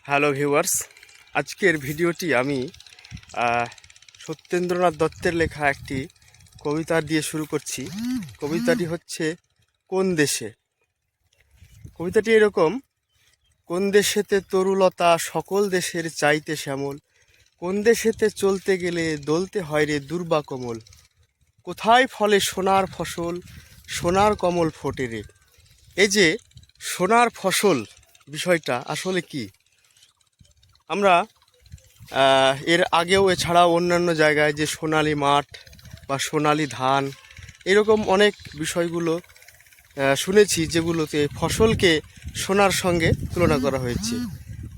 Hello viewers, আজকের ভিডিওটি আমি সত্যেন্দ্রনাথ দত্তের লেখা একটি কবিতা দিয়ে শুরু করছি। কবিতাটি হচ্ছে কোন দেশে। কবিতাটি এরকম: কোন দেশেতে তরুলতা সকল দেশের চাইতে শ্যামল, কোন দেশেতে চলতে গেলে দলতে হয় রে দুর্বা কোমল, কোথায় ফলে সোনার ফসল সোনার কমল ফোটে রে। এই যে সোনার ফসল বিষয়টা আসলে কি, আমরা এর আগেও এছাড়াও অন্যান্য জায়গায় যে সোনালি মাঠ বা সোনালি ধান এরকম অনেক বিষয়গুলো শুনেছি, যেগুলোতে ফসলকে সোনার সঙ্গে তুলনা করা হয়েছে।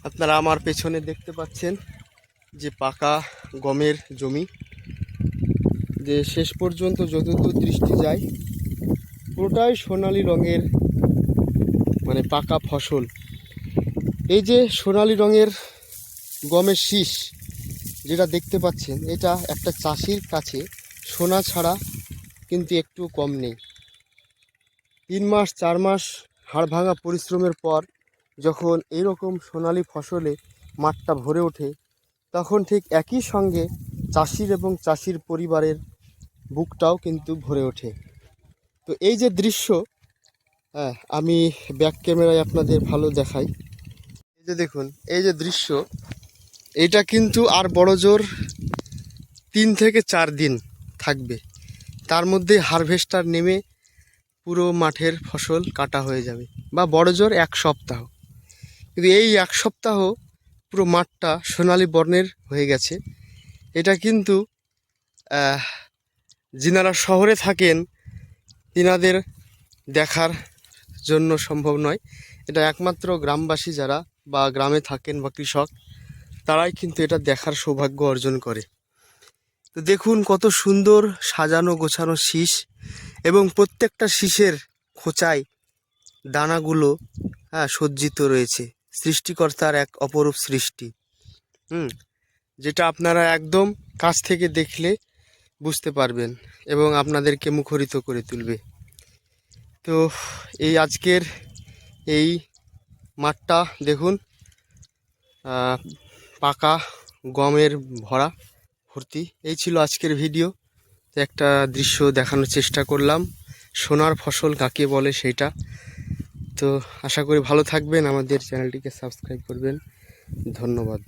আপনারা আমার পেছনে দেখতে পাচ্ছেন যে পাকা গমের জমি, যে শেষ পর্যন্ত যতদূর দৃষ্টি যায় পুরোটাই সোনালি রঙের, মানে পাকা ফসল। এই যে সোনালি রঙের গমের শীষ যেটা দেখতে পাচ্ছেন, এটা একটা চাষির কাছে সোনা ছাড়া কিন্তু একটু কম নেই। 3 মাস 4 মাস হাড় ভাঙা পরিশ্রমের পর যখন এইরকম সোনালি ফসলে মাঠটা ভরে ওঠে, তখন ঠিক একই সঙ্গে চাষির এবং চাষির পরিবারের বুকটাও কিন্তু ভরে ওঠে। তো এই যে দৃশ্য, আমি ব্যাক ক্যামেরায় আপনাদের ভালো দেখাই। এই যে দেখুন, এই যে দৃশ্য, এটা কিন্তু আর বড় জোর 3 থেকে 4 দিন থাকবে, তার মধ্যে হারভেস্টার নেমে পুরো মাঠের ফসল কাটা হয়ে যাবে, বা বড় জোর 1 সপ্তাহ। কিন্তু এই 1 সপ্তাহ পুরো মাঠটা সোনালি বর্ণের হয়ে গেছে। এটা কিন্তু যিনারা শহরে থাকেন তিনাদের দেখার জন্য সম্ভব নয়। এটা একমাত্র গ্রামবাসী যারা বা গ্রামে থাকেন বা কৃষক, তারাই কিন্তু এটা দেখার সৌভাগ্য অর্জন করে। তো দেখুন কত সুন্দর সাজানো গোছানো শীষ, এবং প্রত্যেকটা শীষের খোঁচায় দানাগুলো সজ্জিত রয়েছে। সৃষ্টিকর্তার এক অপরূপ সৃষ্টি, যেটা আপনারা একদম কাছ থেকে দেখলে বুঝতে পারবেন এবং আপনাদেরকে মুখরিত করে তুলবে। তো এই আজকের এই মাঠটা দেখুন, পাকা গমের ভর্তি। এই ছিল আজকের ভিডিও। একটা দৃশ্য দেখানোর চেষ্টা করলাম, সোনার ফসল কাকে বলে সেটা। তো আশা করি ভালো থাকবেন, আমাদের চ্যানেলটিকে সাবস্ক্রাইব করবেন। ধন্যবাদ।